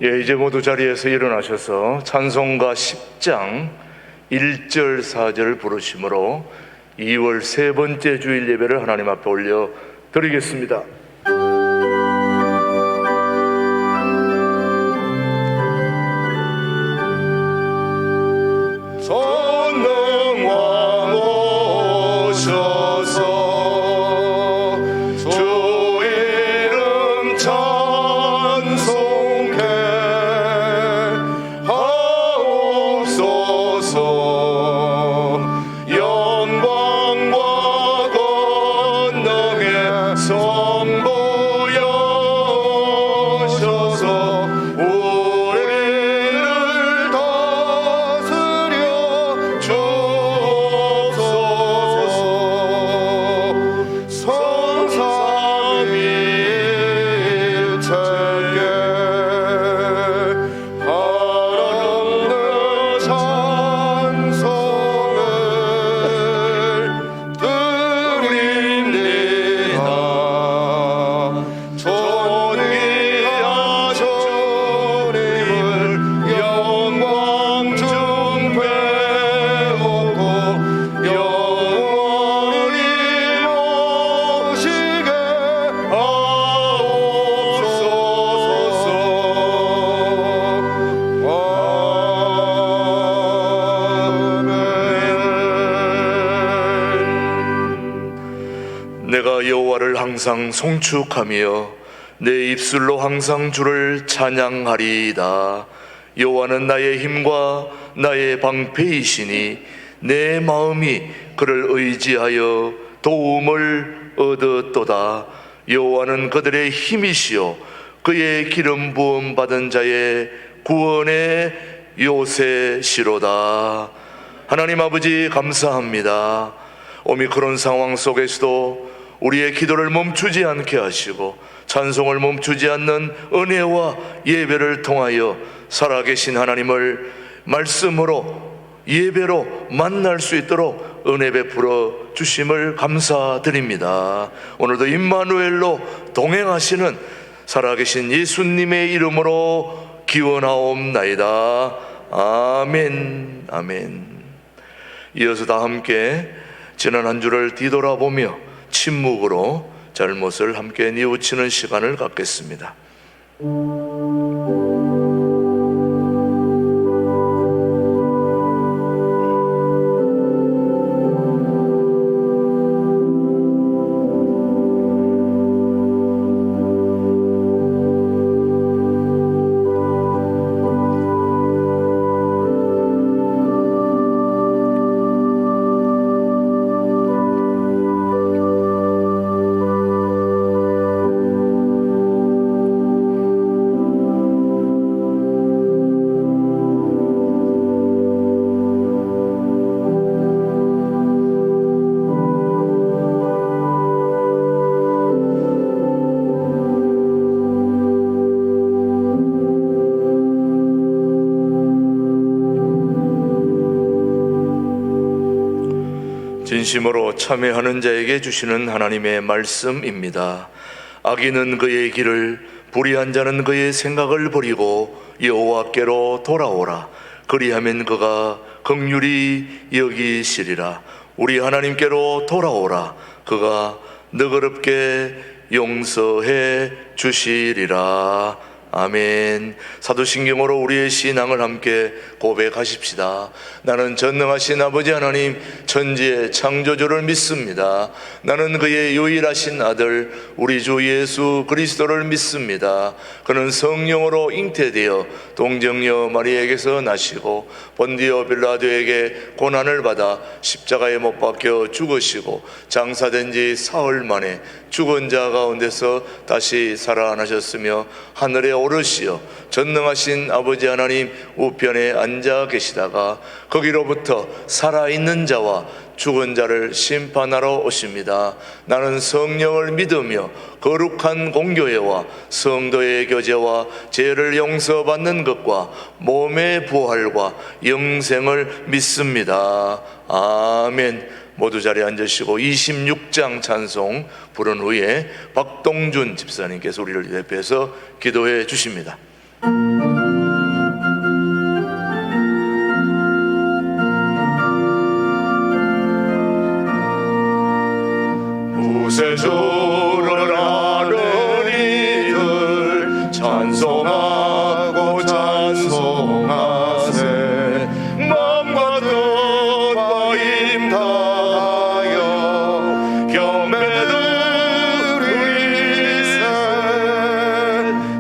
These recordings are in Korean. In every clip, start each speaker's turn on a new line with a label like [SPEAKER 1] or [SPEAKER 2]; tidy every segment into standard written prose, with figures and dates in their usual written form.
[SPEAKER 1] 예, 이제 모두 자리에서 일어나셔서 찬송가 10장 1절 4절 부르심으로 2월 세 번째 주일 예배를 하나님 앞에 올려 드리겠습니다. 전능왕 오셔서 주 이름 찬송해 하옵소서. 영광과 권능의 선보여셔서 우리를 다스려 주옵소서. 성삼위일체께 하나님의 찬송을 드립니다. 존귀한 주님을 영광 중 배우고 영원히 모시게 하옵소서. 아멘. 내가 여호와를 항상 송축하며 내 입술로 항상 주를 찬양하리이다. 여호와는 나의 힘과 나의 방패이시니 내 마음이 그를 의지하여 도움을 얻었도다. 여호와는 그들의 힘이시요 그의 기름 부음 받은 자의 구원의 요새시로다. 하나님 아버지 감사합니다. 오미크론 상황 속에서도 우리의 기도를 멈추지 않게 하시고 찬송을 멈추지 않는 은혜와 예배를 통하여 살아계신 하나님을 말씀으로 예배로 만날 수 있도록 은혜 베풀어 주심을 감사드립니다. 오늘도 임마누엘로 동행하시는 살아계신 예수님의 이름으로 기원하옵나이다. 아멘. 아멘. 이어서 다 함께 지난 한 주를 뒤돌아보며 침묵으로 잘못을 함께 뉘우치는 시간을 갖겠습니다. 진심으로 참회하는 자에게 주시는 하나님의 말씀입니다. 악인은 그의 길을, 불의한 자는 그의 생각을 버리고 여호와께로 돌아오라. 그리하면 그가 긍휼히 여기시리라. 우리 하나님께로 돌아오라. 그가 너그럽게 용서해 주시리라. 아멘. 사도신경으로 우리의 신앙을 함께 고백하십시다. 나는 전능하신 아버지 하나님 천지의 창조주를 믿습니다. 나는 그의 유일하신 아들 우리 주 예수 그리스도를 믿습니다. 그는 성령으로 잉태되어 동정녀 마리아에게서 나시고 본디오 빌라도에게 고난을 받아 십자가에 못 박혀 죽으시고 장사된 지 사흘 만에 죽은 자 가운데서 다시 살아나셨으며 하늘에 오르시어 전능하신 아버지 하나님 우편에 앉아 계시다가 거기로부터 살아있는 자와 죽은 자를 심판하러 오십니다. 나는 성령을 믿으며 거룩한 공교회와 성도의 교제와 죄를 용서받는 것과 몸의 부활과 영생을 믿습니다. 아멘. 모두 자리에 앉으시고 26장 찬송 부른 후에 박동준 집사님께서 우리를 대표해서 기도해 주십니다. 주를 아는 이들 찬송하고 찬송하세. 마음과 뜻과 힘 다하여 경배드리세.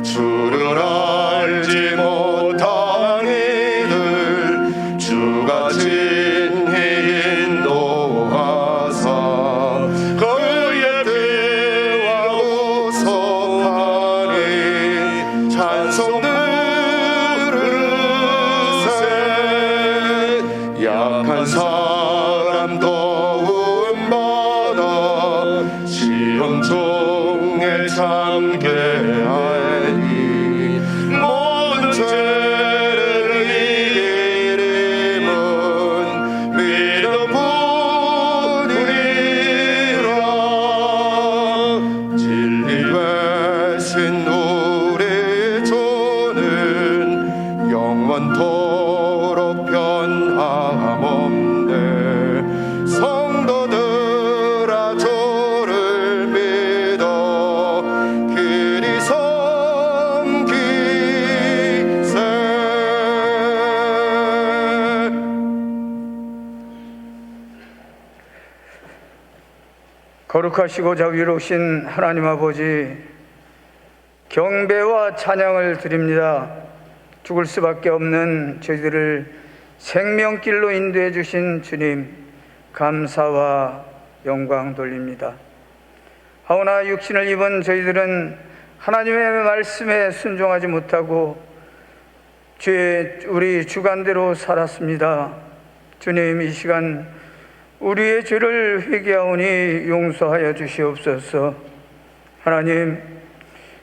[SPEAKER 1] 주를 알지 못한 이들 주가 친히 인도하사 그의 피와 보석하니 찬송 들으세. 약한 사람 도움받아 시험 중에 참게 하니 모든 죄를 이기림은 믿음뿐이라. 진리 되신 우리 주는 영원토록 변함없네. 성도들아 주를 믿어 길이 섬기세.
[SPEAKER 2] 거룩하시고 자비로우신 하나님 아버지, 경배와 찬양을 드립니다. 죽을 수밖에 없는 저희들을 생명길로 인도해 주신 주님, 감사와 영광 돌립니다. 하오나 육신을 입은 저희들은 하나님의 말씀에 순종하지 못하고 우리 주관대로 살았습니다. 주님, 이 시간 우리의 죄를 회개하오니 용서하여 주시옵소서. 하나님,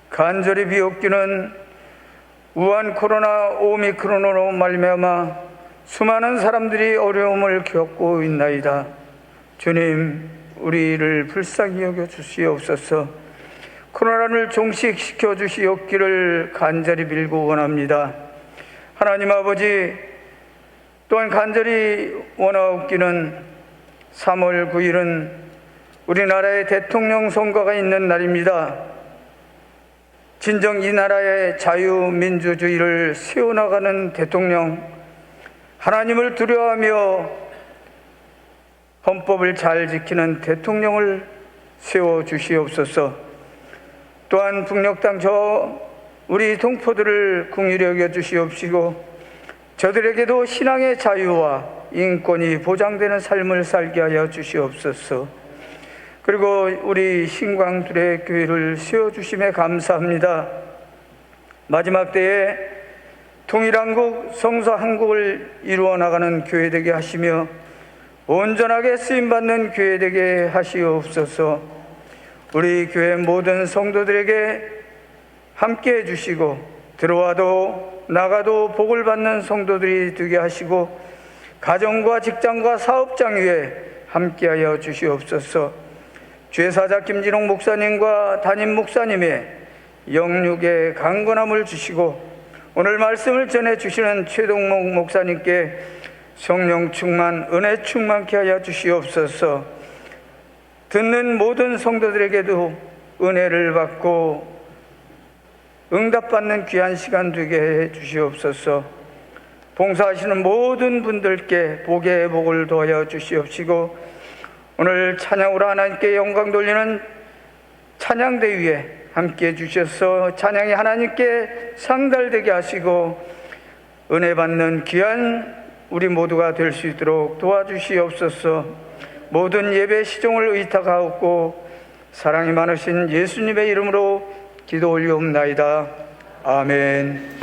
[SPEAKER 2] 간절히 비옵기는 우한 코로나 오미크론으로 말미암아 수많은 사람들이 어려움을 겪고 있나이다. 주님, 우리를 불쌍히 여겨 주시옵소서. 코로나를 종식시켜 주시옵기를 간절히 빌고 원합니다. 하나님 아버지, 또한 간절히 원하옵기는 3월 9일은 우리나라의 대통령 선거가 있는 날입니다. 진정 이 나라의 자유민주주의를 세워나가는 대통령, 하나님을 두려워하며 헌법을 잘 지키는 대통령을 세워주시옵소서. 또한 북녘 땅 우리 동포들을 긍휼히 여겨 주시옵시고 저들에게도 신앙의 자유와 인권이 보장되는 삶을 살게 하여 주시옵소서. 그리고 우리 신광들의 교회를 세워주심에 감사합니다. 마지막 때에 통일한국, 성서 한국을 이루어 나가는 교회 되게 하시며 온전하게 쓰임받는 교회 되게 하시옵소서. 우리 교회 모든 성도들에게 함께 해주시고 들어와도 나가도 복을 받는 성도들이 되게 하시고 가정과 직장과 사업장 위에 함께하여 주시옵소서. 죄사자 김진홍 목사님과 담임 목사님의 영육의 강건함을 주시고 오늘 말씀을 전해 주시는 최동목 목사님께 성령 충만, 은혜 충만케 하여 주시옵소서. 듣는 모든 성도들에게도 은혜를 받고 응답받는 귀한 시간 되게 해 주시옵소서. 봉사하시는 모든 분들께 복의 복을 더하여 주시옵시고 오늘 찬양으로 하나님께 영광 돌리는 찬양대 위에 함께해 주셔서 찬양이 하나님께 상달되게 하시고 은혜 받는 귀한 우리 모두가 될 수 있도록 도와주시옵소서. 모든 예배 시종을 의탁하옵고 사랑이 많으신 예수님의 이름으로 기도 올리옵나이다. 아멘.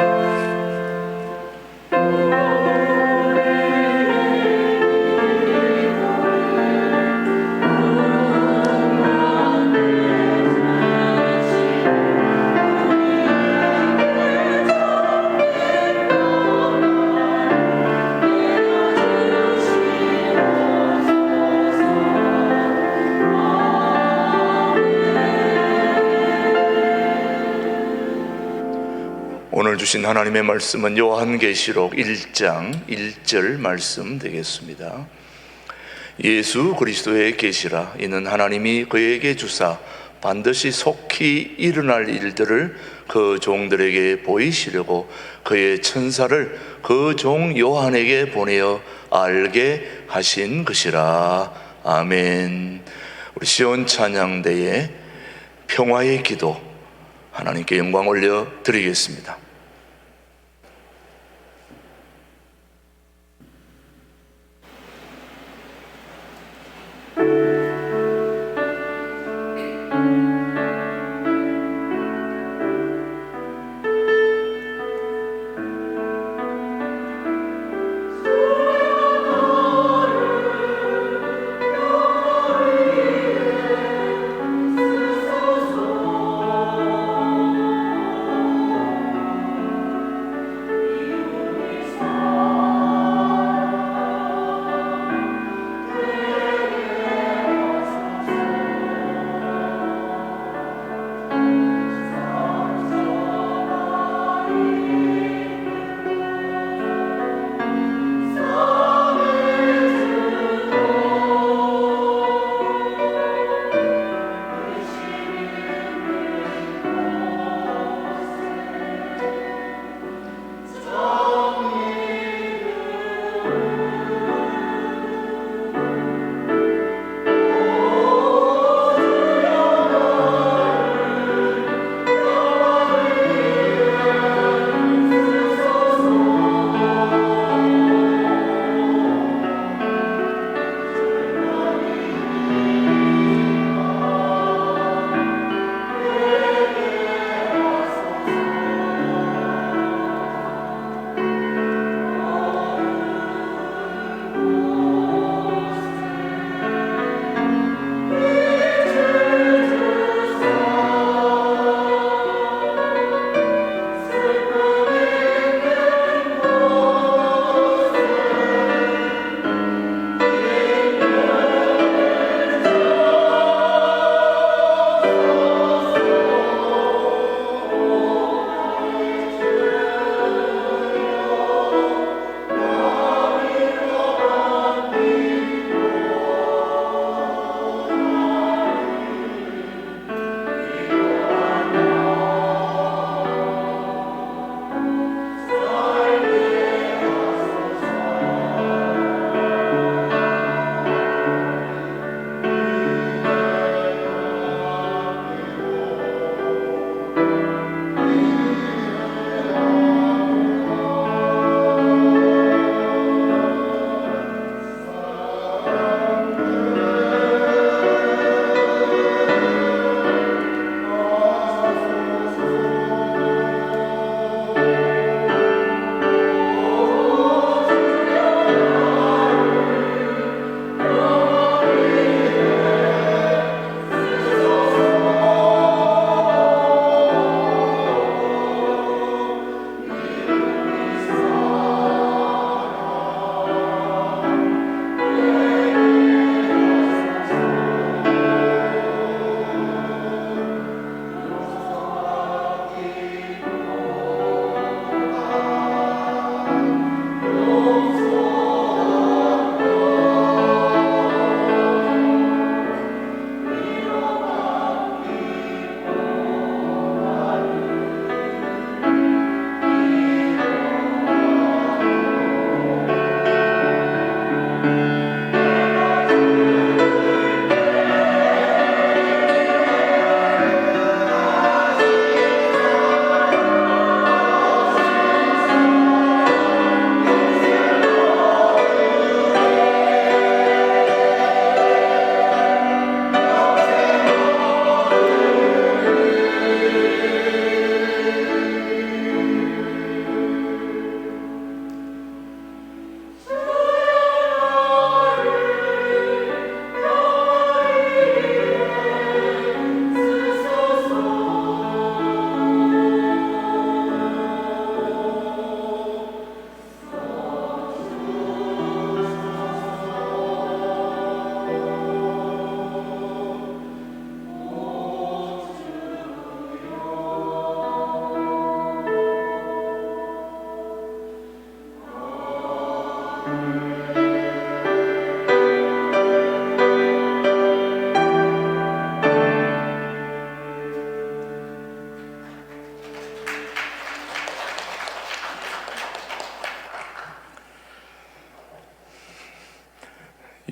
[SPEAKER 1] 오늘 주신 하나님의 말씀은 요한계시록 1장 1절 말씀 되겠습니다. 예수 그리스도의 계시라. 이는 하나님이 그에게 주사 반드시 속히 일어날 일들을 그 종들에게 보이시려고 그의 천사를 그 종 요한에게 보내어 알게 하신 것이라. 아멘. 우리 시온 찬양대의 평화의 기도 하나님께 영광 올려 드리겠습니다.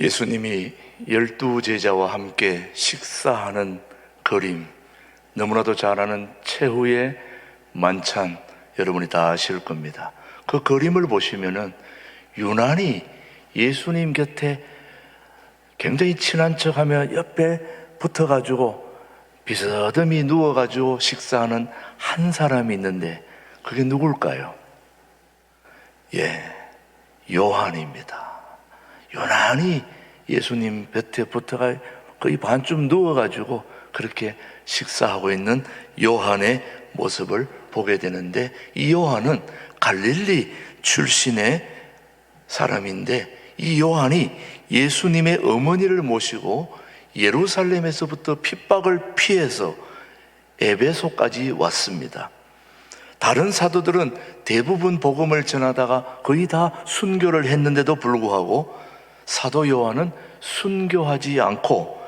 [SPEAKER 1] 예수님이 12제자와 함께 식사하는 그림, 너무나도 잘 아는 최후의 만찬, 여러분이 다 아실 겁니다. 그 그림을 보시면은 유난히 예수님 곁에 굉장히 친한 척하며 옆에 붙어가지고 비스듬히 누워가지고 식사하는 한 사람이 있는데 그게 누굴까요? 요한입니다. 유난히 예수님 곁에 붙어가 거의 반쯤 누워가지고 그렇게 식사하고 있는 요한의 모습을 보게 되는데, 이 요한은 갈릴리 출신의 사람인데, 이 요한이 예수님의 어머니를 모시고 예루살렘에서부터 핍박을 피해서 에베소까지 왔습니다. 다른 사도들은 대부분 복음을 전하다가 거의 다 순교를 했는데도 불구하고 사도 요한은 순교하지 않고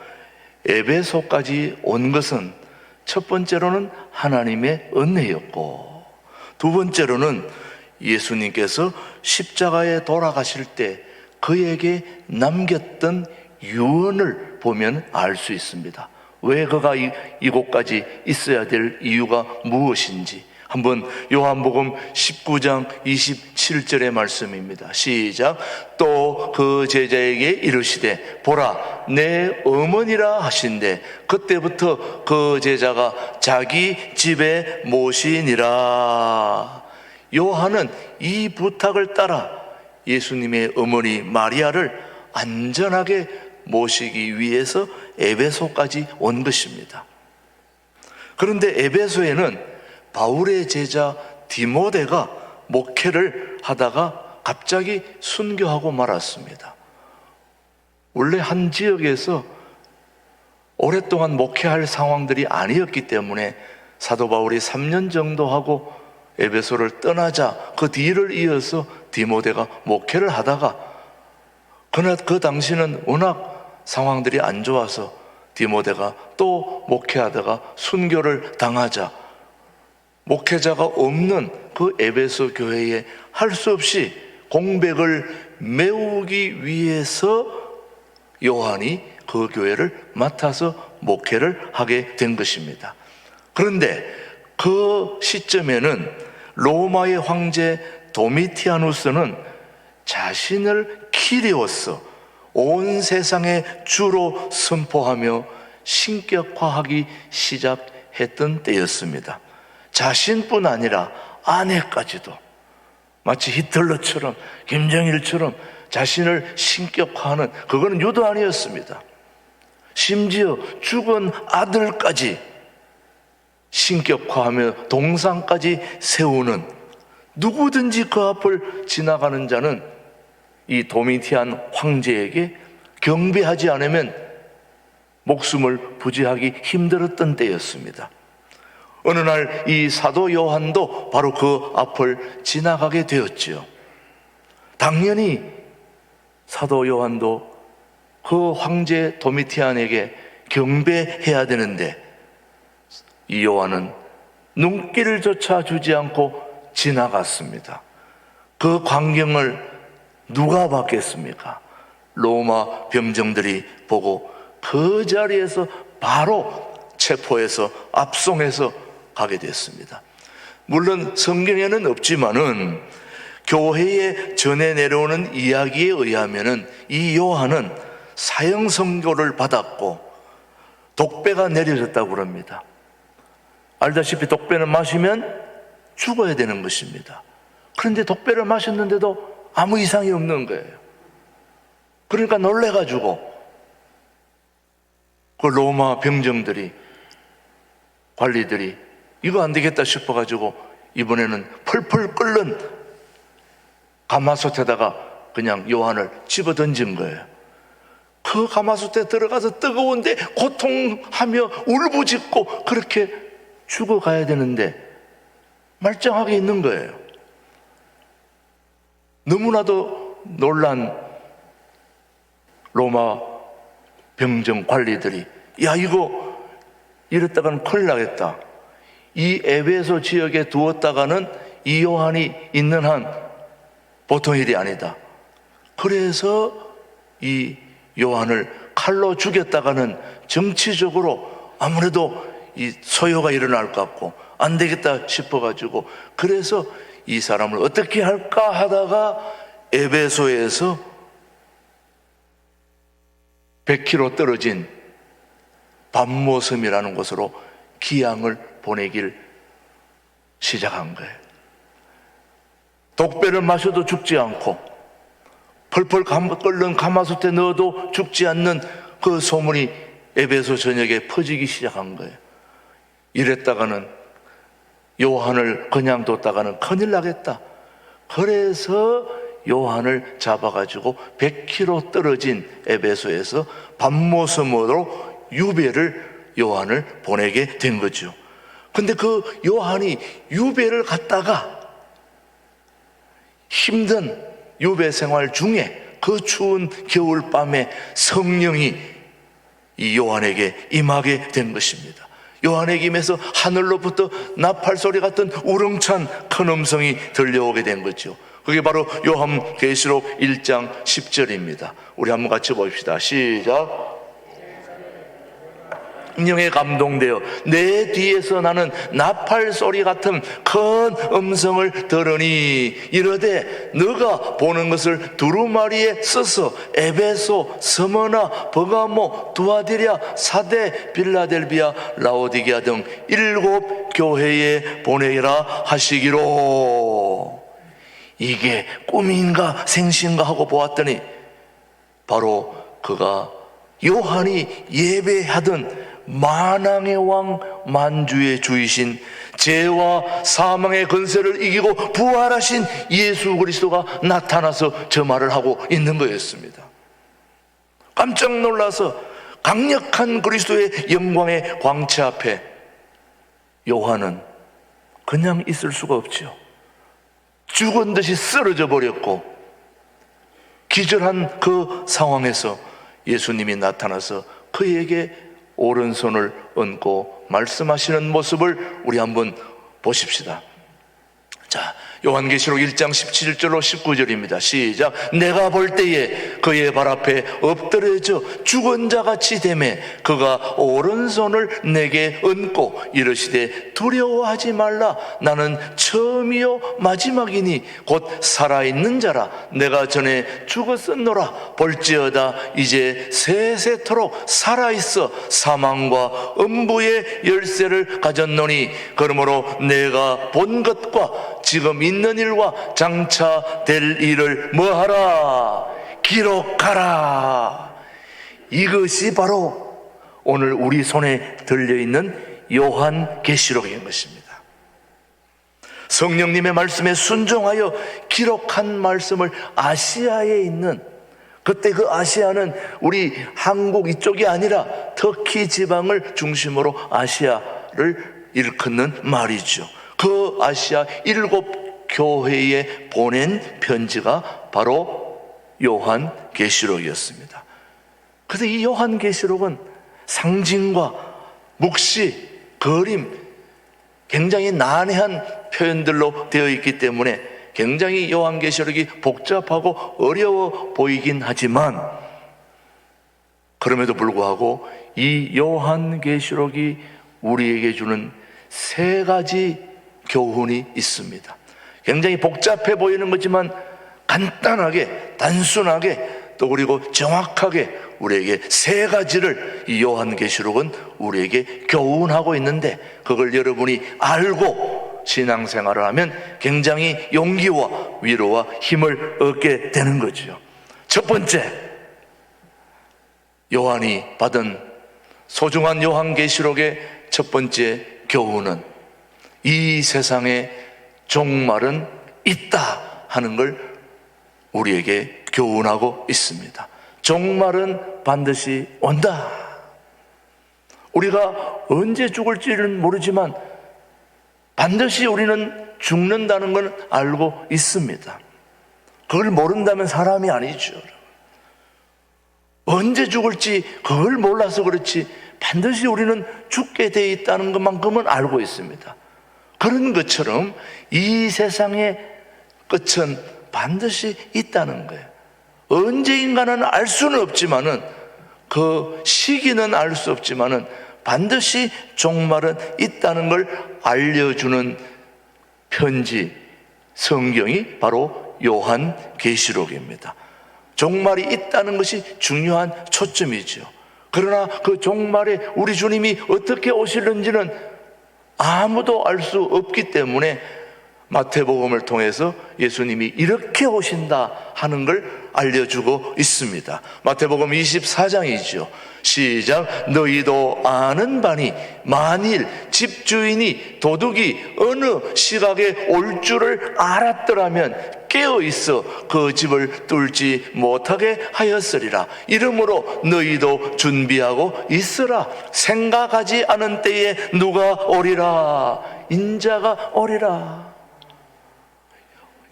[SPEAKER 1] 에베소까지 온 것은 첫 번째로는 하나님의 은혜였고, 두 번째로는 예수님께서 십자가에 돌아가실 때 그에게 남겼던 유언을 보면 알 수 있습니다. 왜 그가 이곳까지 있어야 될 이유가 무엇인지 한번 요한복음 19장 27절의 말씀입니다. 시작. 또 그 제자에게 이르시되 보라 내 어머니라 하신대 그때부터 그 제자가 자기 집에 모시니라. 요한은 이 부탁을 따라 예수님의 어머니 마리아를 안전하게 모시기 위해서 에베소까지 온 것입니다. 그런데 에베소에는 바울의 제자 디모데가 목회를 하다가 갑자기 순교하고 말았습니다. 원래 한 지역에서 오랫동안 목회할 상황들이 아니었기 때문에 사도 바울이 3년 정도 하고 에베소를 떠나자 그 뒤를 이어서 디모데가 목회를 하다가, 그러나 그 당시는 워낙 상황들이 안 좋아서 디모데가 또 목회하다가 순교를 당하자 목회자가 없는 그 에베소 교회에 할 수 없이 공백을 메우기 위해서 요한이 그 교회를 맡아서 목회를 하게 된 것입니다. 그런데 그 시점에는 로마의 황제 도미티아누스는 자신을 키리오스, 온 세상의 주로 선포하며 신격화하기 시작했던 때였습니다. 자신뿐 아니라 아내까지도 마치 히틀러처럼 김정일처럼 자신을 신격화하는, 그거는 유도 아니었습니다. 심지어 죽은 아들까지 신격화하며 동상까지 세우는, 누구든지 그 앞을 지나가는 자는 이 도미티안 황제에게 경배하지 않으면 목숨을 부지하기 힘들었던 때였습니다. 어느 날 이 사도 요한도 바로 그 앞을 지나가게 되었지요. 당연히 사도 요한도 그 황제 도미티안에게 경배해야 되는데 이 요한은 눈길조차 주지 않고 지나갔습니다. 그 광경을 누가 봤겠습니까? 로마 병정들이 보고 그 자리에서 바로 체포해서 압송해서 가게 됐습니다. 물론 성경에는 없지만은 교회에 전해 내려오는 이야기에 의하면은 이 요한은 사형 선고를 받았고 독배가 내려졌다고 그럽니다. 알다시피 독배는 마시면 죽어야 되는 것입니다. 그런데 독배를 마셨는데도 아무 이상이 없는 거예요. 그러니까 놀래가지고 그 로마 병정들이, 관리들이 이거 안 되겠다 싶어가지고 이번에는 펄펄 끓는 가마솥에다가 그냥 요한을 집어 던진 거예요. 그 가마솥에 들어가서 뜨거운데 고통하며 울부짖고 그렇게 죽어가야 되는데 말짱하게 있는 거예요. 너무나도 놀란 로마 병정 관리들이, 야 이거 이랬다가는 큰일 나겠다. 이 에베소 지역에 두었다가는 이 요한이 있는 한 보통 일이 아니다. 그래서 이 요한을 칼로 죽였다가는 정치적으로 아무래도 이 소요가 일어날 것 같고 안 되겠다 싶어가지고, 그래서 이 사람을 어떻게 할까 하다가 에베소에서 100km 떨어진 밤모섬이라는 곳으로 기양을 보내길 시작한 거예요. 독배를 마셔도 죽지 않고 펄펄 끓는 가마솥에 넣어도 죽지 않는 그 소문이 에베소 전역에 퍼지기 시작한 거예요. 이랬다가는, 요한을 그냥 뒀다가는 큰일 나겠다. 그래서 요한을 잡아가지고 100km 떨어진 에베소에서 밤모섬으로 유배를 요한을 보내게 된 거죠. 근데 그 요한이 유배를 갔다가 힘든 유배 생활 중에 그 추운 겨울밤에 성령이 이 요한에게 임하게 된 것입니다. 요한에게 임해서 하늘로부터 나팔 소리 같은 우렁찬 큰 음성이 들려오게 된 거죠. 그게 바로 요한계시록 1장 10절입니다. 우리 한번 같이 봅시다. 시작. 성령에 감동되어 내 뒤에서 나는 나팔 소리 같은 큰 음성을 들으니 이르되 너가 보는 것을 두루마리에 써서 에베소, 스무나, 버가모, 두아디랴, 사데, 빌라델비아, 라오디게아 등 7 교회에 보내라 하시기로. 이게 꿈인가 생신가 하고 보았더니 바로 그가 요한이 예배하던 만왕의 왕 만주의 주이신 죄와 사망의 권세를 이기고 부활하신 예수 그리스도가 나타나서 저 말을 하고 있는 거였습니다. 깜짝 놀라서 강력한 그리스도의 영광의 광채 앞에 요한은 그냥 있을 수가 없죠. 죽은 듯이 쓰러져 버렸고, 기절한 그 상황에서 예수님이 나타나서 그에게 오른손을 얹고 말씀하시는 모습을 우리 한번 보십시다. 자, 요한계시록 1장 17절로 19절입니다. 시작. 내가 볼 때에 그의 발 앞에 엎드려져 죽은 자같이 되매 그가 오른손을 내게 얹고 이르시되 두려워하지 말라. 나는 처음이요 마지막이니 곧 살아있는 자라. 내가 전에 죽었었노라. 볼지어다 이제 세세토록 살아있어 사망과 음부의 열쇠를 가졌노니 그러므로 내가 본 것과 지금 있는 일과 장차 될 일을 뭐하라? 기록하라. 이것이 바로 오늘 우리 손에 들려있는 요한계시록인 것입니다. 성령님의 말씀에 순종하여 기록한 말씀을 아시아에 있는, 그때 그 아시아는 우리 한국 이쪽이 아니라 터키 지방을 중심으로 아시아를 일컫는 말이죠. 그 아시아 7 교회에 보낸 편지가 바로 요한계시록이었습니다. 그래서 이 요한계시록은 상징과 묵시, 그림, 굉장히 난해한 표현들로 되어 있기 때문에 굉장히 요한계시록이 복잡하고 어려워 보이긴 하지만, 그럼에도 불구하고 이 요한계시록이 우리에게 주는 3가지 교훈이 있습니다. 굉장히 복잡해 보이는 거지만 간단하게, 단순하게, 또 그리고 정확하게 우리에게 3가지를 이 요한계시록은 우리에게 교훈하고 있는데, 그걸 여러분이 알고 신앙생활을 하면 굉장히 용기와 위로와 힘을 얻게 되는 거죠. 첫 번째, 요한이 받은 소중한 요한계시록의 첫 번째 교훈은 이 세상에 종말은 있다 하는 걸 우리에게 교훈하고 있습니다. 종말은 반드시 온다. 우리가 언제 죽을지는 모르지만 반드시 우리는 죽는다는 걸 알고 있습니다. 그걸 모른다면 사람이 아니죠. 언제 죽을지 그걸 몰라서 그렇지 반드시 우리는 죽게 돼 있다는 것만큼은 알고 있습니다. 그런 것처럼 이 세상의 끝은 반드시 있다는 거예요. 언제인가는 알 수는 없지만은, 그 시기는 알 수 없지만은 반드시 종말은 있다는 걸 알려주는 편지, 성경이 바로 요한계시록입니다. 종말이 있다는 것이 중요한 초점이죠. 그러나 그 종말에 우리 주님이 어떻게 오실는지는 아무도 알 수 없기 때문에 마태복음을 통해서 예수님이 이렇게 오신다 하는 걸 알려주고 있습니다. 마태복음 24장이죠. 시작. 너희도 아는 바니 만일 집주인이 도둑이 어느 시각에 올 줄을 알았더라면 깨어있어 그 집을 뚫지 못하게 하였으리라. 이러므로 너희도 준비하고 있으라. 생각하지 않은 때에 누가 오리라. 인자가 오리라.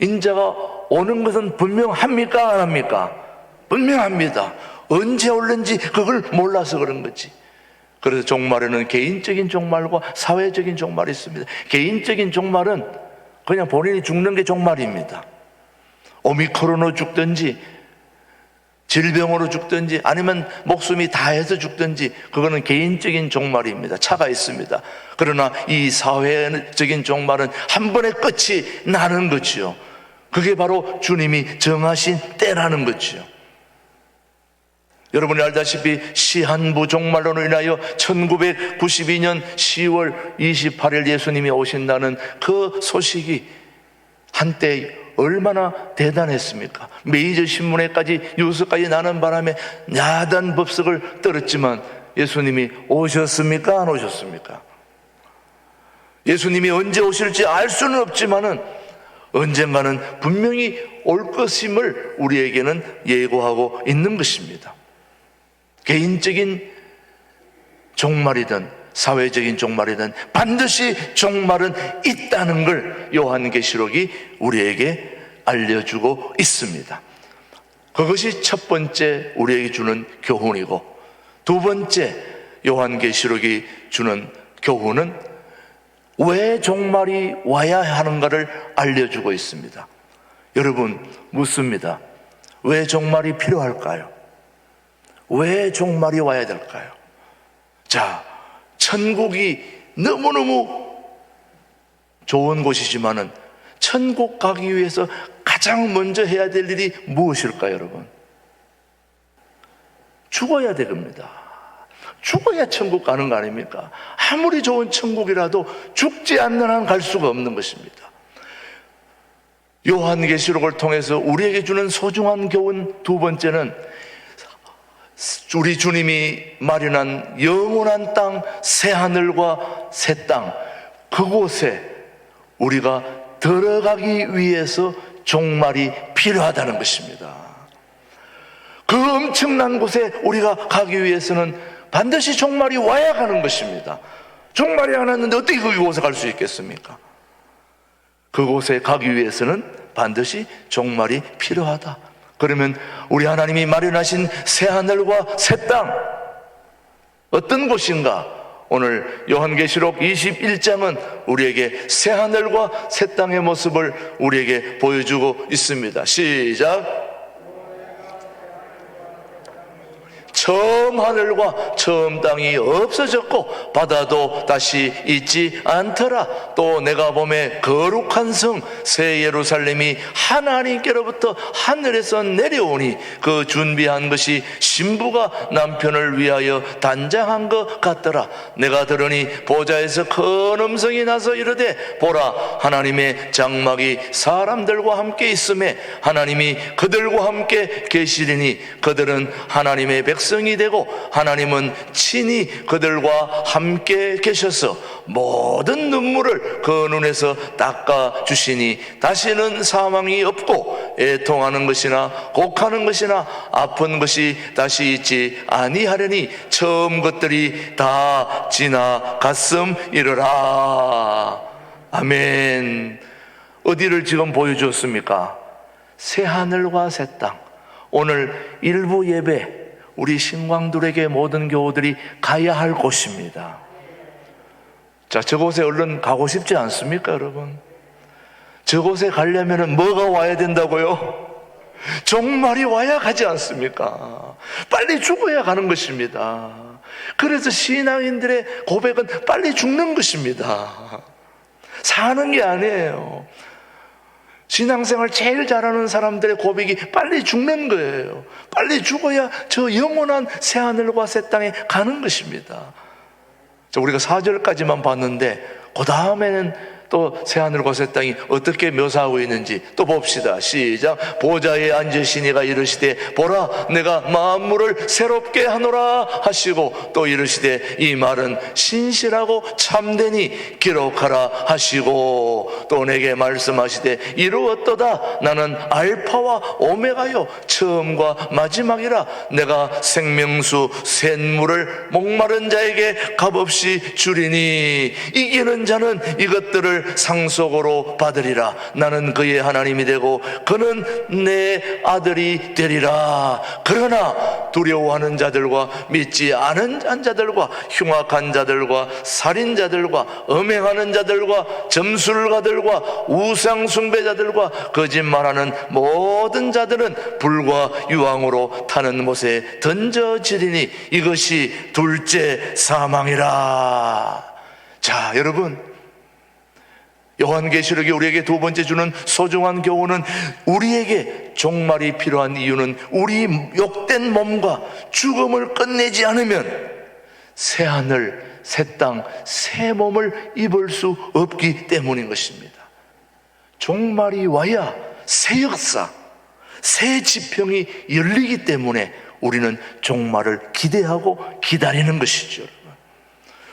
[SPEAKER 1] 인자가 오는 것은 분명합니까? 안 합니까? 분명합니다. 언제 올는지 그걸 몰라서 그런 거지. 그래서 종말에는 개인적인 종말과 사회적인 종말이 있습니다. 개인적인 종말은 그냥 본인이 죽는 게 종말입니다. 오미크론으로 죽든지 질병으로 죽든지 아니면 목숨이 다해서 죽든지, 그거는 개인적인 종말입니다. 차가 있습니다. 그러나 이 사회적인 종말은 한 번에 끝이 나는 거지요. 그게 바로 주님이 정하신 때라는 거지요. 여러분이 알다시피 시한부 종말론으로 인하여 1992년 10월 28일 예수님이 오신다는 그 소식이 한때 얼마나 대단했습니까? 메이저 신문에까지 뉴스까지 나는 바람에 야단 법석을 떨었지만 예수님이 오셨습니까? 안 오셨습니까? 예수님이 언제 오실지 알 수는 없지만은 언젠가는 분명히 올 것임을 우리에게는 예고하고 있는 것입니다. 개인적인 종말이든 사회적인 종말이든 반드시 종말은 있다는 걸 요한계시록이 우리에게 알려주고 있습니다. 그것이 첫 번째 우리에게 주는 교훈이고, 두 번째 요한계시록이 주는 교훈은 왜 종말이 와야 하는가를 알려주고 있습니다. 여러분, 묻습니다. 왜 종말이 필요할까요? 왜 종말이 와야 될까요? 자, 천국이 너무너무 좋은 곳이지만은 천국 가기 위해서 가장 먼저 해야 될 일이 무엇일까요, 여러분? 죽어야 됩니다. 죽어야 천국 가는 거 아닙니까? 아무리 좋은 천국이라도 죽지 않는 한 갈 수가 없는 것입니다. 요한계시록을 통해서 우리에게 주는 소중한 교훈 두 번째는 우리 주님이 마련한 영원한 땅, 새 하늘과 새 땅, 그곳에 우리가 들어가기 위해서 종말이 필요하다는 것입니다. 그 엄청난 곳에 우리가 가기 위해서는 반드시 종말이 와야 가는 것입니다. 종말이 안 왔는데 어떻게 그곳에 갈 수 있겠습니까? 그곳에 가기 위해서는 반드시 종말이 필요하다. 그러면 우리 하나님이 마련하신 새 하늘과 새 땅, 어떤 곳인가? 오늘 요한계시록 21장은 우리에게 새 하늘과 새 땅의 모습을 우리에게 보여주고 있습니다. 시작. 처음 하늘과 처음 땅이 없어졌고 바다도 다시 있지 않더라. 또 내가 보매 거룩한 성 새 예루살렘이 하나님께로부터 하늘에서 내려오니 그 준비한 것이 신부가 남편을 위하여 단장한 것 같더라. 내가 들으니 보좌에서 큰 음성이 나서 이르되 보라, 하나님의 장막이 사람들과 함께 있음에 하나님이 그들과 함께 계시리니 그들은 하나님의 백성이 되고 하나님은 친히 그들과 함께 계셔서 모든 눈물을 그 눈에서 닦아 주시니 다시는 사망이 없고 애통하는 것이나 곡하는 것이나 아픈 것이 다시 있지 아니하려니 처음 것들이 다 지나갔음이러라. 아멘. 어디를 지금 보여주었습니까? 새 하늘과 새 땅. 오늘 일부 예배 우리 신광들에게 모든 교우들이 가야 할 곳입니다. 자, 저곳에 얼른 가고 싶지 않습니까, 여러분? 저곳에 가려면 뭐가 와야 된다고요? 종말이 와야 가지 않습니까? 빨리 죽어야 가는 것입니다. 그래서 신앙인들의 고백은 빨리 죽는 것입니다. 사는 게 아니에요. 신앙생활 제일 잘하는 사람들의 고백이 빨리 죽는 거예요. 빨리 죽어야 저 영원한 새하늘과 새 땅에 가는 것입니다. 우리가 4절까지만 봤는데 그 다음에는 또 새하늘과 새 땅이 어떻게 묘사하고 있는지 또 봅시다. 시작. 보좌에 앉으시니가 이르시되 보라 내가 만물을 새롭게 하노라 하시고 또 이르시되 이 말은 신실하고 참되니 기록하라 하시고 또 내게 말씀하시되 이루었도다. 나는 알파와 오메가요 처음과 마지막이라. 내가 생명수 샘물을 목마른 자에게 값없이 주리니 이기는 자는 이것들을 상속으로 받으리라. 나는 그의 하나님이 되고 그는 내 아들이 되리라. 그러나 두려워하는 자들과 믿지 않은 자들과 흉악한 자들과 살인자들과 음행하는 자들과 점술가들과 우상 숭배자들과 거짓말하는 모든 자들은 불과 유황으로 타는 못에 던져지리니 이것이 둘째 사망이라. 자, 여러분, 요한계시록이 우리에게 두 번째 주는 소중한 교훈은 우리에게 종말이 필요한 이유는 우리 욕된 몸과 죽음을 끝내지 않으면 새하늘, 새 땅, 새 몸을 입을 수 없기 때문인 것입니다. 종말이 와야 새 역사, 새 지평이 열리기 때문에 우리는 종말을 기대하고 기다리는 것이죠.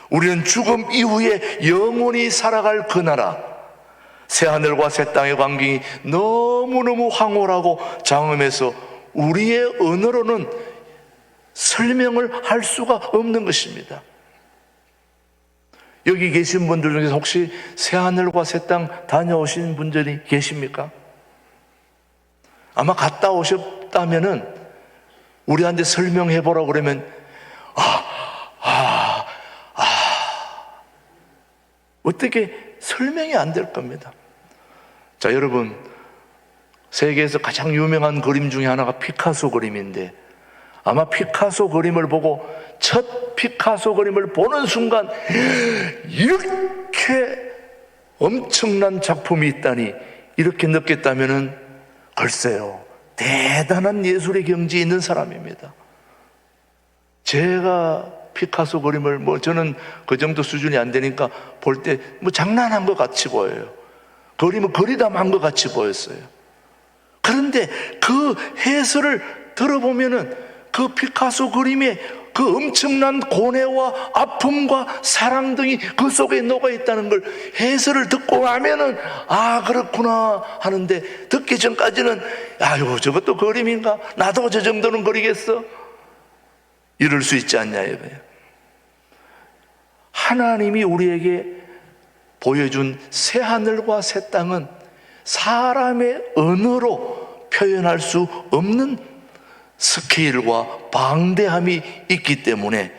[SPEAKER 1] 우리는 죽음 이후에 영원히 살아갈 그 나라, 새하늘과 새 땅의 광경이 너무너무 황홀하고 장엄해서 우리의 언어로는 설명을 할 수가 없는 것입니다. 여기 계신 분들 중에서 혹시 새하늘과 새 땅 다녀오신 분들이 계십니까? 아마 갔다 오셨다면은 우리한테 설명해 보라고 그러면 어떻게 설명이 안 될 겁니다. 자, 여러분, 세계에서 가장 유명한 그림 중에 하나가 피카소 그림인데 아마 피카소 그림을 보고 첫 피카소 그림을 보는 순간 이렇게 엄청난 작품이 있다니 이렇게 느꼈다면은 글쎄요, 대단한 예술의 경지에 있는 사람입니다. 제가 피카소 그림을 저는 그 정도 수준이 안 되니까 볼 때 장난한 것 같이 보여요. 그림을 그리다만 것 같이 보였어요. 그런데 그 해설을 들어보면은 그 피카소 그림의 그 엄청난 고뇌와 아픔과 사랑 등이 그 속에 녹아 있다는 걸 해설을 듣고 나면은 그렇구나 하는데, 듣기 전까지는 저것도 그림인가? 나도 저 정도는 그리겠어? 이럴 수 있지 않냐 이거예요. 하나님이 우리에게 보여준 새하늘과 새 땅은 사람의 언어로 표현할 수 없는 스케일과 방대함이 있기 때문에,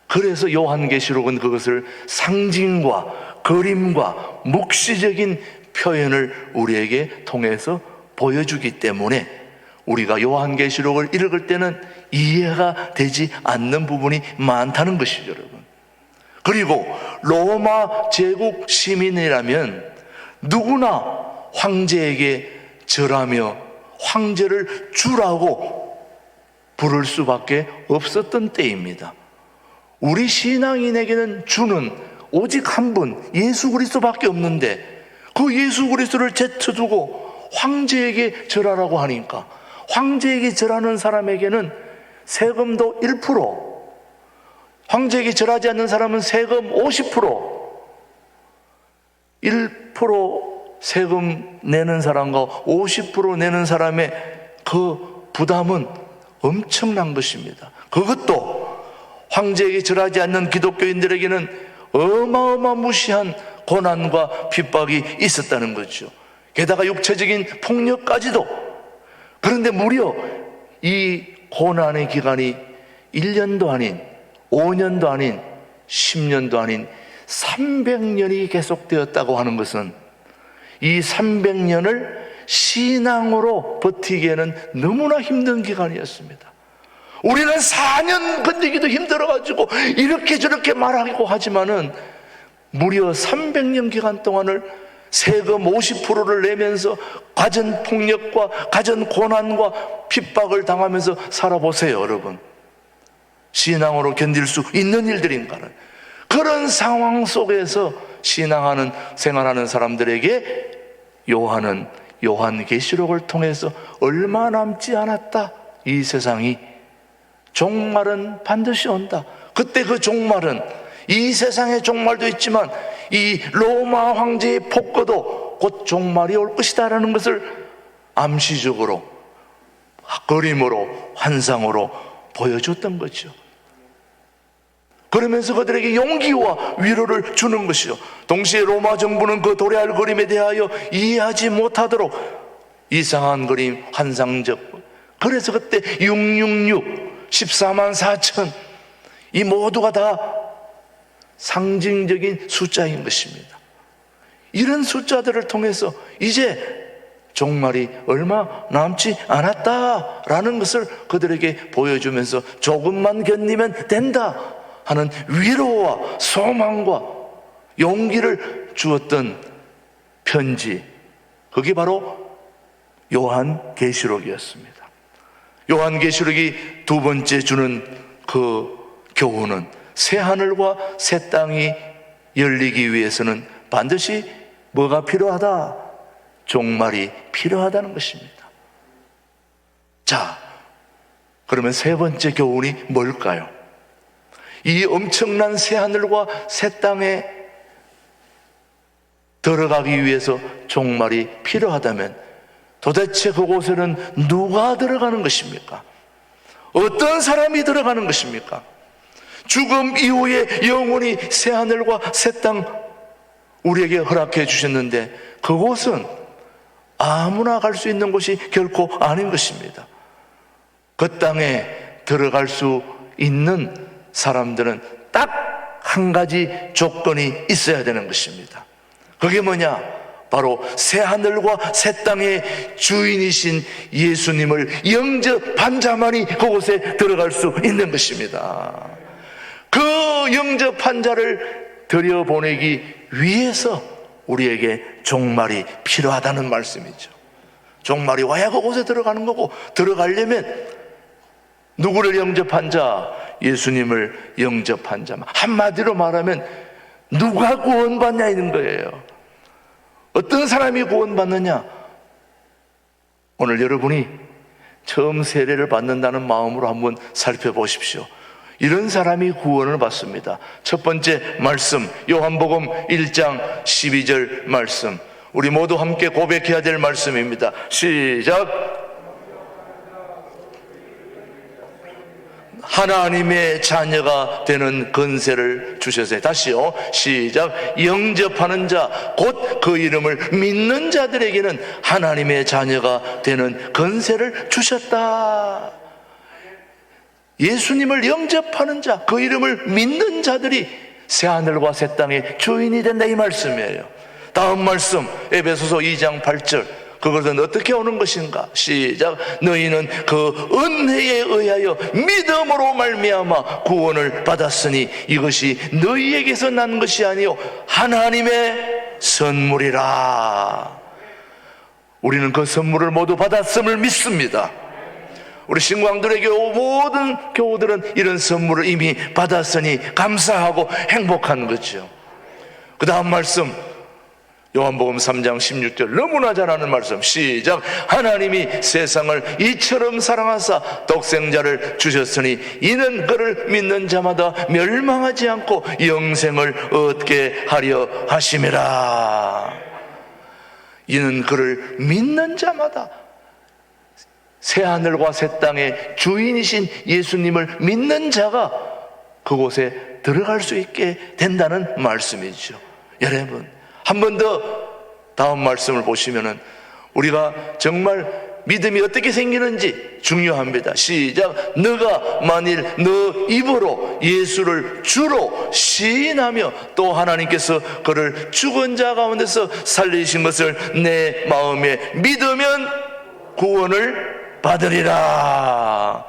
[SPEAKER 1] 그래서 요한계시록은 그것을 상징과 그림과 묵시적인 표현을 우리에게 통해서 보여주기 때문에 우리가 요한계시록을 읽을 때는 이해가 되지 않는 부분이 많다는 것이죠, 여러분. 그리고 로마 제국 시민이라면 누구나 황제에게 절하며 황제를 주라고 부를 수밖에 없었던 때입니다. 우리 신앙인에게는 주는 오직 한 분, 예수 그리스도밖에 없는데 그 예수 그리스도를 제쳐두고 황제에게 절하라고 하니까 황제에게 절하는 사람에게는 세금도 1%, 황제에게 절하지 않는 사람은 세금 50%, 1% 세금 내는 사람과 50% 내는 사람의 그 부담은 엄청난 것입니다. 그것도 황제에게 절하지 않는 기독교인들에게는 어마어마무시한 고난과 핍박이 있었다는 거죠. 게다가 육체적인 폭력까지도. 그런데 무려 이 고난의 기간이 1년도 아닌 5년도 아닌 10년도 아닌 300년이 계속되었다고 하는 것은 이 300년을 신앙으로 버티기에는 너무나 힘든 기간이었습니다. 우리는 4년 버티기도 힘들어가지고 이렇게 저렇게 말하고 하지만은 무려 300년 기간 동안을 세금 50%를 내면서 가정폭력과 가정고난과 핍박을 당하면서 살아보세요, 여러분. 신앙으로 견딜 수 있는 일들인가는. 그런 상황 속에서 신앙하는, 생활하는 사람들에게 요한은 요한계시록을 통해서 얼마 남지 않았다, 이 세상이 종말은 반드시 온다. 그때 그 종말은 이 세상의 종말도 있지만 이 로마 황제의 폭거도 곧 종말이 올 것이다라는 것을 암시적으로, 그림으로, 환상으로 보여줬던 거죠. 그러면서 그들에게 용기와 위로를 주는 것이요, 동시에 로마 정부는 그 도래할 그림에 대하여 이해하지 못하도록 이상한 그림, 환상적, 그래서 그때 666, 14만 4천, 이 모두가 다 상징적인 숫자인 것입니다. 이런 숫자들을 통해서 이제 종말이 얼마 남지 않았다라는 것을 그들에게 보여주면서 조금만 견디면 된다 하는 위로와 소망과 용기를 주었던 편지, 그게 바로 요한계시록이었습니다. 요한계시록이 두 번째 주는 그 교훈은 새하늘과 새 땅이 열리기 위해서는 반드시 뭐가 필요하다? 종말이 필요하다는 것입니다. 자, 그러면 세 번째 교훈이 뭘까요? 이 엄청난 새하늘과 새 땅에 들어가기 위해서 종말이 필요하다면 도대체 그곳에는 누가 들어가는 것입니까? 어떤 사람이 들어가는 것입니까? 죽음 이후에 영원히 새하늘과 새 땅 우리에게 허락해 주셨는데 그곳은 아무나 갈 수 있는 곳이 결코 아닌 것입니다. 그 땅에 들어갈 수 있는 사람들은 딱 한 가지 조건이 있어야 되는 것입니다. 그게 뭐냐? 바로 새하늘과 새 땅의 주인이신 예수님을 영접한 자만이 그곳에 들어갈 수 있는 것입니다. 그 영접한 자를 들여보내기 위해서 우리에게 종말이 필요하다는 말씀이죠. 종말이 와야 그곳에 들어가는 거고, 들어가려면 누구를 영접한 자? 예수님을 영접한 자. 한마디로 말하면 누가 구원받냐는 거예요. 어떤 사람이 구원받느냐? 오늘 여러분이 처음 세례를 받는다는 마음으로 한번 살펴보십시오. 이런 사람이 구원을 받습니다. 첫 번째 말씀, 요한복음 1장 12절 말씀, 우리 모두 함께 고백해야 될 말씀입니다. 시작. 하나님의 자녀가 되는 권세를 주셨어요. 다시요, 시작. 영접하는 자, 곧 그 이름을 믿는 자들에게는 하나님의 자녀가 되는 권세를 주셨다. 예수님을 영접하는 자, 그 이름을 믿는 자들이 새하늘과 새 땅의 주인이 된다, 이 말씀이에요. 다음 말씀, 에베소서 2장 8절, 그것은 어떻게 오는 것인가? 시작. 너희는 그 은혜에 의하여 믿음으로 말미암아 구원을 받았으니 이것이 너희에게서 난 것이 아니요 하나님의 선물이라. 우리는 그 선물을 모두 받았음을 믿습니다. 우리 신광들의 교우 모든 교우들은 이런 선물을 이미 받았으니 감사하고 행복한 거죠. 그 다음 말씀, 요한복음 3장 16절, 너무나 잘 아는 말씀. 시작. 하나님이 세상을 이처럼 사랑하사 독생자를 주셨으니 이는 그를 믿는 자마다 멸망하지 않고 영생을 얻게 하려 하심이라. 이는 그를 믿는 자마다, 새하늘과 새 땅의 주인이신 예수님을 믿는 자가 그곳에 들어갈 수 있게 된다는 말씀이죠. 여러분, 한 번 더 다음 말씀을 보시면은 우리가 정말 믿음이 어떻게 생기는지 중요합니다. 시작. 너가 만일 너 입으로 예수를 주로 시인하며 또 하나님께서 그를 죽은 자 가운데서 살리신 것을 내 마음에 믿으면 구원을 받으리라.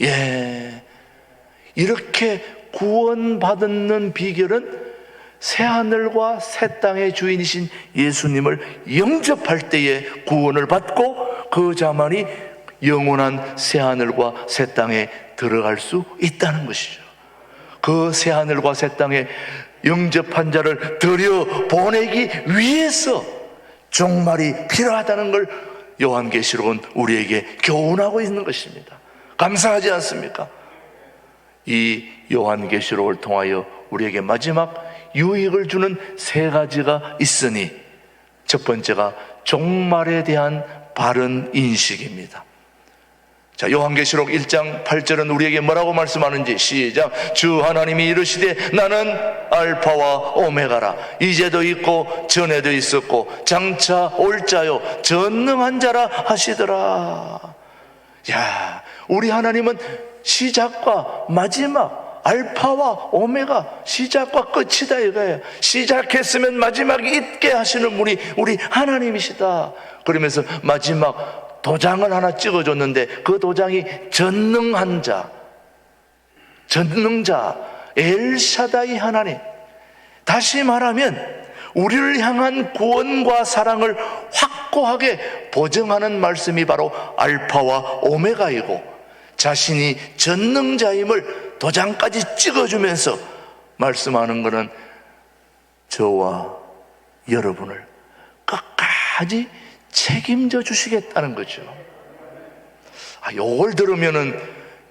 [SPEAKER 1] 예, 이렇게 구원받는 비결은 새하늘과 새 땅의 주인이신 예수님을 영접할 때에 구원을 받고 그 자만이 영원한 새하늘과 새 땅에 들어갈 수 있다는 것이죠. 그 새하늘과 새 땅에 영접한 자를 들여보내기 위해서 종말이 필요하다는 걸 요한계시록은 우리에게 교훈하고 있는 것입니다. 감사하지 않습니까? 이 요한계시록을 통하여 우리에게 마지막 유익을 주는 세 가지가 있으니, 첫 번째가 종말에 대한 바른 인식입니다. 자, 요한계시록 1장 8절은 우리에게 뭐라고 말씀하는지 시작. 주 하나님이 이르시되 나는 알파와 오메가라. 이제도 있고 전에도 있었고 장차 올 자요 전능한 자라 하시더라. 야, 우리 하나님은 시작과 마지막, 알파와 오메가, 시작과 끝이다 이거예요. 시작했으면 마지막이 있게 하시는 분이 우리 하나님이시다. 그러면서 마지막 도장을 하나 찍어줬는데 그 도장이 전능한 자, 전능자, 엘샤다이 하나님. 다시 말하면 우리를 향한 구원과 사랑을 확고하게 보증하는 말씀이 바로 알파와 오메가이고, 자신이 전능자임을 도장까지 찍어주면서 말씀하는 것은 저와 여러분을 끝까지 책임져 주시겠다는 거죠. 요걸 들으면은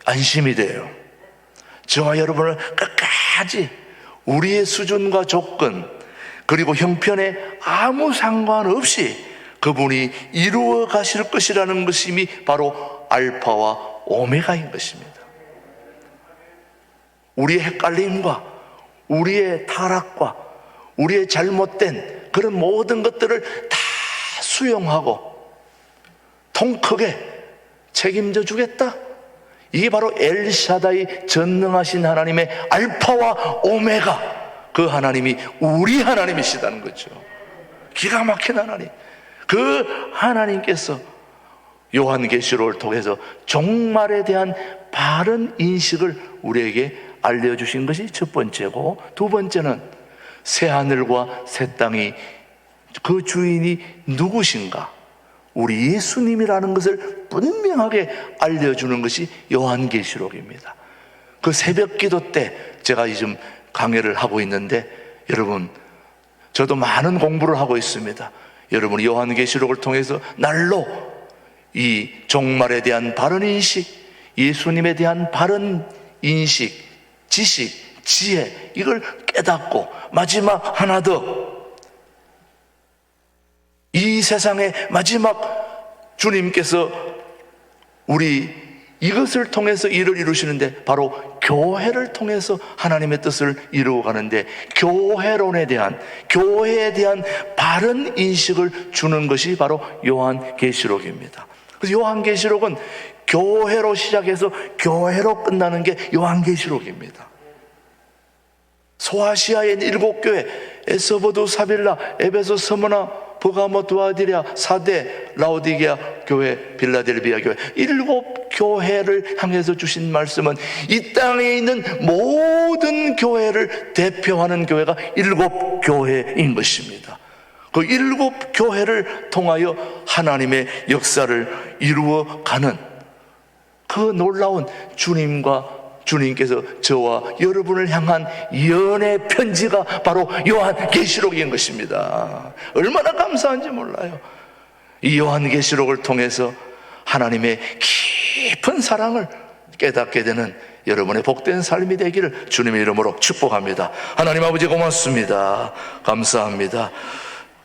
[SPEAKER 1] 안심이 돼요. 저와 여러분을 끝까지 우리의 수준과 조건 그리고 형편에 아무 상관없이 그분이 이루어 가실 것이라는 것이 바로 알파와 오메가인 것입니다. 우리의 헷갈림과 우리의 타락과 우리의 잘못된 그런 모든 것들을 다 수용하고 통 크게 책임져 주겠다. 이게 바로 엘샤다이 전능하신 하나님의 알파와 오메가, 그 하나님이 우리 하나님이시다는 거죠. 기가 막힌 하나님. 그 하나님께서 요한계시록을 통해서 종말에 대한 바른 인식을 우리에게 알려주신 것이 첫 번째고, 두 번째는 새하늘과 새 땅이 그 주인이 누구신가, 우리 예수님이라는 것을 분명하게 알려주는 것이 요한계시록입니다. 그 새벽 기도 때 제가 지금 강해를 하고 있는데, 여러분, 저도 많은 공부를 하고 있습니다. 여러분이 요한계시록을 통해서 날로 이 종말에 대한 바른 인식, 예수님에 대한 바른 인식, 지식, 지혜, 이걸 깨닫고, 마지막 하나 더, 이 세상의 마지막 주님께서 우리 이것을 통해서 일을 이루시는데 바로 교회를 통해서 하나님의 뜻을 이루어 가는데, 교회론에 대한, 교회에 대한 바른 인식을 주는 것이 바로 요한계시록입니다. 그래서 요한계시록은 교회로 시작해서 교회로 끝나는 게 요한계시록입니다. 소아시아의 7교회, 에스보두, 사빌라, 에베소, 스무나, 버가모, 두아디랴, 사데, 라오디게아 교회, 빌라델비아 교회, 7교회를 향해서 주신 말씀은 이 땅에 있는 모든 교회를 대표하는 교회가 7교회인 것입니다. 그 7교회를 통하여 하나님의 역사를 이루어가는 그 놀라운 주님께서 저와 여러분을 향한 연애 편지가 바로 요한계시록인 것입니다. 얼마나 감사한지 몰라요. 이 요한계시록을 통해서 하나님의 깊은 사랑을 깨닫게 되는 여러분의 복된 삶이 되기를 주님의 이름으로 축복합니다. 하나님 아버지 고맙습니다. 감사합니다.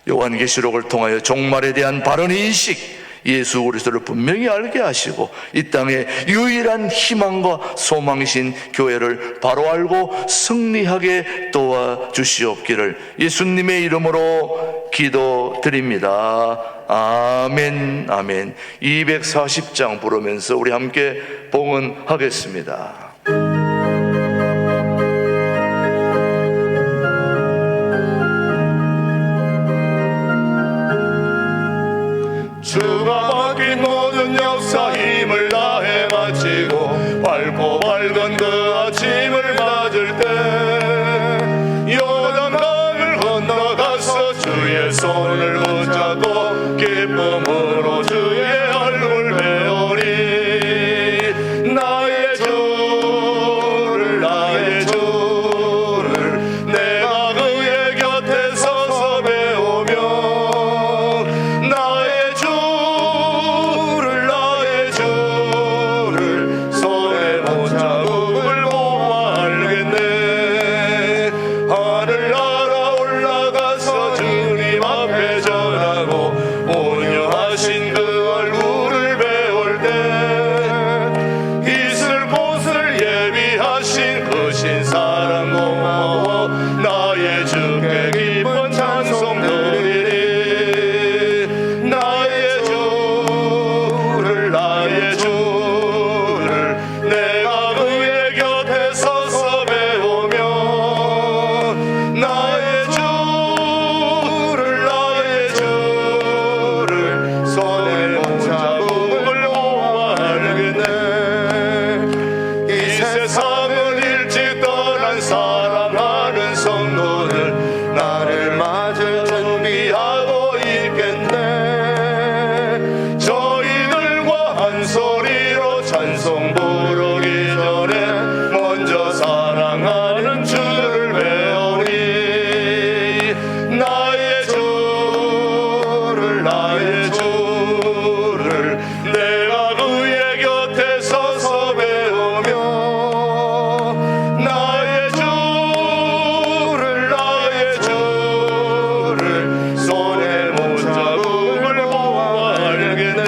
[SPEAKER 1] 요한계시록을 통하여 종말에 대한 바른 인식, 예수 그리스도를 분명히 알게 하시고 이 땅에 유일한 희망과 소망이신 교회를 바로 알고 승리하게 도와주시옵기를 예수님의 이름으로 기도드립니다. 아멘 아멘. 240장 부르면서 우리 함께 봉헌하겠습니다. 주가 맡긴 모든 역사 힘을 다해 마치고 밝고 밝은 그 아침을 맞을 때 요단강을 건너가서 주의 손을 붙잡고 기쁨으로 주의 얼굴 배우리. 나의 주를 내가 그의 곁에 서서 배우며 나의 주를 손에 못잡음을 보아 알겠네. 하늘 날아 올라가서 주님 앞에 전하고 온유하신 그 얼굴을 배울 때 있을 곳을 예비하신 그 신사랑 고마워 나의 주께 기쁜 찬송 드리리. 나의 주를 내가 그의 곁에 서서 배우며 나의 주를 손에 못잡음을 보아 알겠네. 이 세상을 일찍 떠난 사랑하는 성도들 나를 맞을 준비하고 있겠네. 저희들과 한 소리로 찬송 부르기 전에 먼저 사랑하는 주를 배우리. 나의 주를 내가 그의 곁에 서서 배우며 나의 주를 손에 못잡음을 보아 알겠네.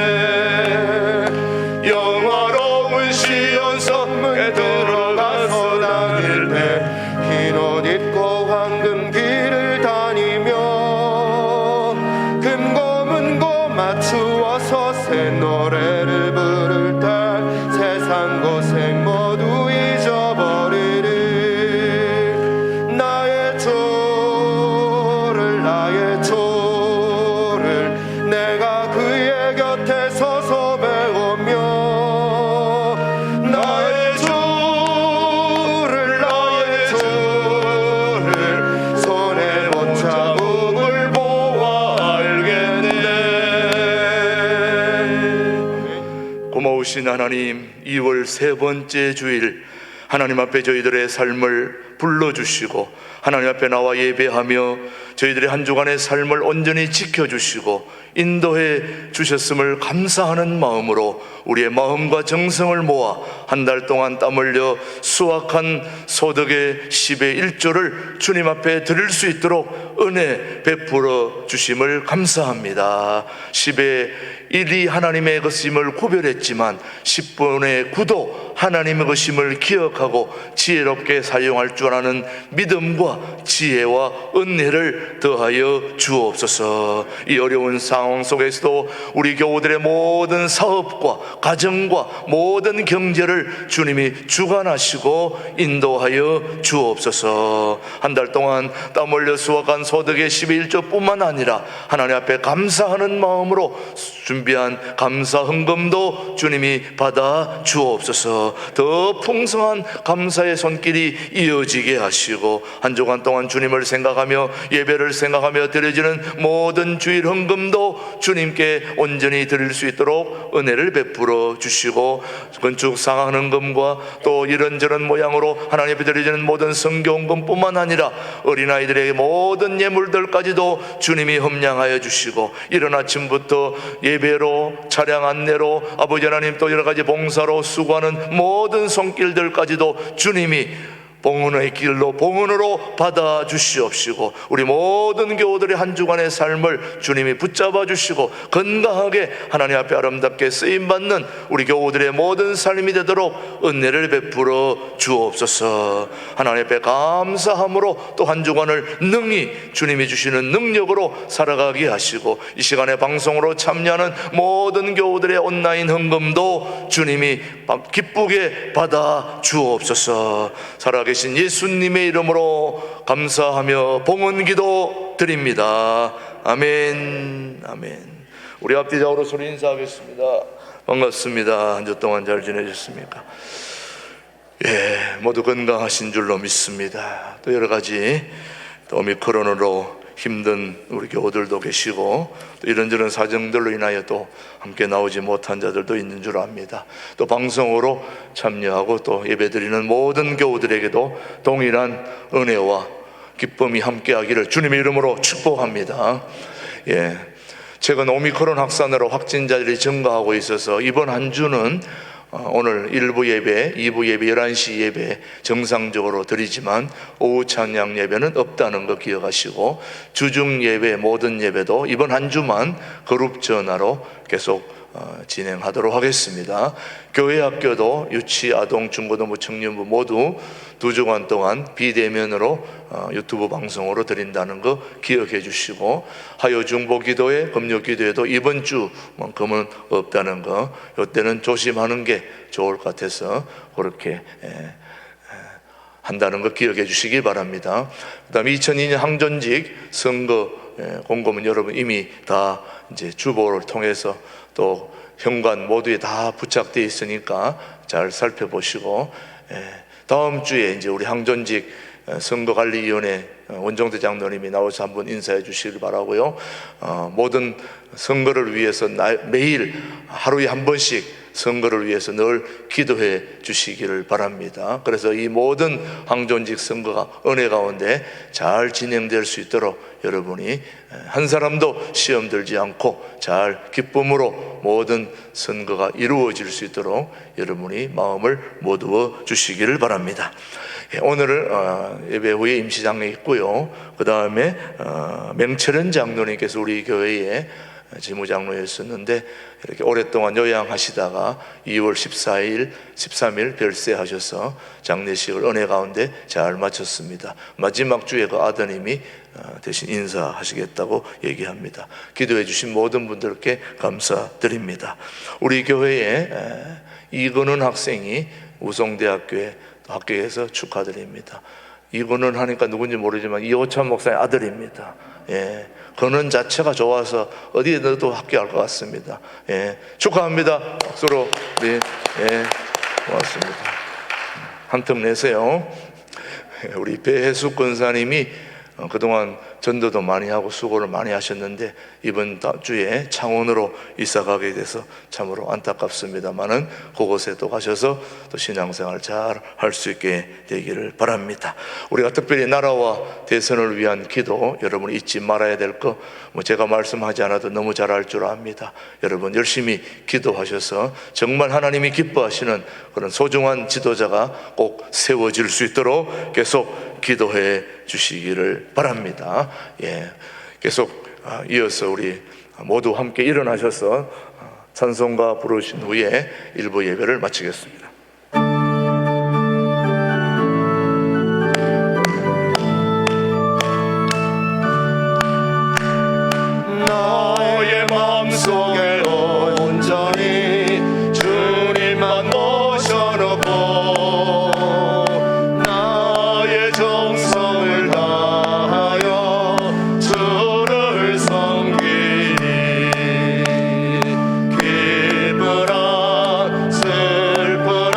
[SPEAKER 1] 영화로운 시온 성문에 들어가서 다닐 때 흰 옷 입고 황금 길을 다니며 금고 문고 맞추어서 새 노래를 부를 때 세상 고생 모두 잊어버리리. 나의 주를 내가 그의 곁에 서서 배우며 나의 주를 손에 못잡음을 보아 알겠네. 고마우신 하나님, 2월 세 번째 주일 하나님 앞에 저희들의 삶을 불러주시고 하나님 앞에 나와 예배하며 저희들의 한 주간의 삶을 온전히 지켜주시고 인도해 주셨음을 감사하는 마음으로 우리의 마음과 정성을 모아 한 달 동안 땀 흘려 수확한 소득의 10의 1조를 주님 앞에 드릴 수 있도록 은혜 베풀어 주심을 감사합니다. 10의 1이 하나님의 것임을 구별했지만 10분의 9도 하나님의 것임을 기억하고 지혜롭게 사용할 줄 아는 믿음과 지혜와 은혜를 더하여 주옵소서. 이 어려운 상황 속에서도 우리 교우들의 모든 사업과 가정과 모든 경제를 주님이 주관하시고 인도하여 주옵소서. 한 달 동안 땀 흘려 수확한 소득의 11조뿐만 아니라 하나님 앞에 감사하는 마음으로 준비한 감사 헌금도 주님이 받아 주옵소서. 더 풍성한 감사의 손길이 이어지게 하시고 한 주간 동안 주님을 생각하며 예배를 생각하며 드려지는 모든 주일 헌금도 주님께 온전히 드릴 수 있도록 은혜를 베풀어 주시고 건축 상한 헌금과 또 이런저런 모양으로 하나님 앞에 드려지는 모든 성교 헌금뿐만 아니라 어린아이들의 모든 예물들까지도 주님이 험량하여 주시고 이른 아침부터 예배로 차량 안내로 아버지 하나님 또 여러 가지 봉사로 수고하는 모든 손길들까지도 주님이 봉헌의 길로 봉헌으로 받아 주시옵시고, 우리 모든 교우들의 한 주간의 삶을 주님이 붙잡아 주시고 건강하게 하나님 앞에 아름답게 쓰임받는 우리 교우들의 모든 삶이 되도록 은혜를 베풀어 주옵소서. 하나님 앞에 감사함으로 또 한 주간을 능히 주님이 주시는 능력으로 살아가게 하시고, 이 시간에 방송으로 참여하는 모든 교우들의 온라인 헌금도 주님이 기쁘게 받아 주옵소서. 살아계신 예수님의 이름으로 감사하며 봉헌기도 드립니다. 아멘. 아멘. 우리 앞뒤적으로 소리 인사하겠습니다. 반갑습니다. 한 주 동안 잘 지내셨습니까? 예, 모두 건강하신 줄로 믿습니다. 또 여러 가지 또 오미크론으로 힘든 우리 교우들도 계시고, 또 이런저런 사정들로 인하여 또 함께 나오지 못한 자들도 있는 줄 압니다. 또 방송으로 참여하고 또 예배드리는 모든 교우들에게도 동일한 은혜와 기쁨이 함께하기를 주님의 이름으로 축복합니다. 예, 최근 오미크론 확산으로 확진자들이 증가하고 있어서 이번 한 주는 오늘 1부 예배, 2부 예배, 11시 예배 정상적으로 드리지만 오후 찬양 예배는 없다는 거 기억하시고, 주중 예배, 모든 예배도 이번 한 주만 그룹 전화로 계속 진행하도록 하겠습니다. 교회 학교도 유치, 아동, 중고등부, 청년부 모두 2주간 동안 비대면으로 유튜브 방송으로 드린다는 거 기억해 주시고, 하요 중보 기도회, 금요 기도회도 이번 주만큼은 없다는 거, 이때는 조심하는 게 좋을 것 같아서 그렇게 한다는 거 기억해 주시기 바랍니다. 그 다음에 2002년 항전직 선거 공고문 여러분 이미 다 이제 주보를 통해서 또 현관 모두에 다 부착되어 있으니까 잘 살펴보시고, 다음 주에 이제 우리 항전직 선거관리위원회 원종대 장로님이 나와서 한번 인사해 주시길 바라고요. 모든 선거를 위해서 매일 하루에 한 번씩 선거를 위해서 늘 기도해 주시기를 바랍니다. 그래서 이 모든 항전직 선거가 은혜 가운데 잘 진행될 수 있도록 여러분이 한 사람도 시험 들지 않고 잘 기쁨으로 모든 선거가 이루어질 수 있도록 여러분이 마음을 모두어 주시기를 바랍니다. 오늘은 예배 후에 임시장례 있고요. 그 다음에 맹철현 장로님께서 우리 교회에 지무장로였었는데 이렇게 오랫동안 요양하시다가 2월 14일, 13일 별세하셔서 장례식을 은혜 가운데 잘 마쳤습니다. 마지막 주에 그 아드님이 대신 인사하시겠다고 얘기합니다. 기도해 주신 모든 분들께 감사드립니다. 우리 교회에 이건은 학생이 우송대학교에 학교에서 축하드립니다. 이건은 하니까 누군지 모르지만 이호찬 목사의 아들입니다. 예, 건은 자체가 좋아서 어디에 넣어도 합격할 것 같습니다. 예, 축하합니다. 박수로 우리 고맙습니다. 한턱 내세요. 우리 배혜숙 권사님이 그동안 전도도 많이 하고 수고를 많이 하셨는데 이번 주에 창원으로 이사 가게 돼서 참으로 안타깝습니다만은 그곳에 또 가셔서 또 신앙생활 잘 할 수 있게 되기를 바랍니다. 우리가 특별히 나라와 대선을 위한 기도 여러분 잊지 말아야 될 거 제가 말씀하지 않아도 너무 잘 알 줄 압니다. 여러분 열심히 기도하셔서 정말 하나님이 기뻐하시는 그런 소중한 지도자가 꼭 세워질 수 있도록 계속 기도해 주시기를 바랍니다. 예, 계속 이어서 우리 모두 함께 일어나셔서 찬송가 부르신 후에 일부 예배를 마치겠습니다. 나의 마음속에 온전히 주님만 모셔놓고 나의 정성을 다하여 주를 섬기니 기쁘라 슬프라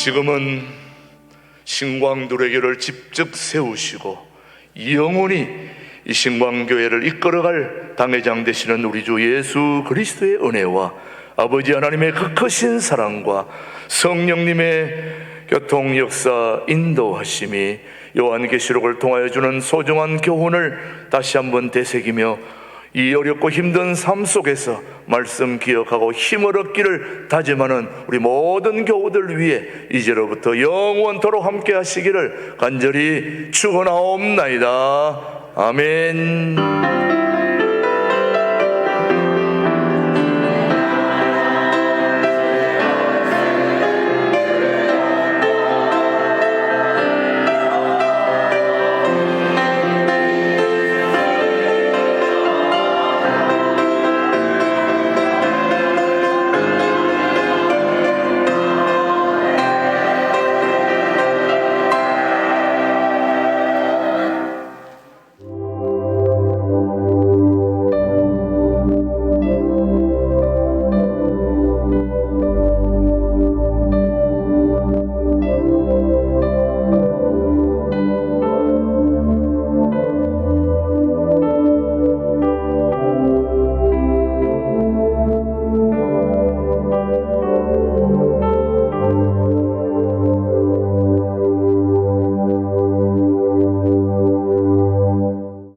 [SPEAKER 1] 지금은 신광두레교를 직접 세우시고 영원히 이 신광교회를 이끌어갈 당회장 되시는 우리 주 예수 그리스도의 은혜와 아버지 하나님의 그 크신 사랑과 성령님의 교통 역사 인도하심이 요한계시록을 통하여 주는 소중한 교훈을 다시 한번 되새기며 이 어렵고 힘든 삶 속에서 말씀 기억하고 힘을 얻기를 다짐하는 우리 모든 교우들 위해 이제로부터 영원토록 함께 하시기를 간절히 축원하옵나이다. 아멘.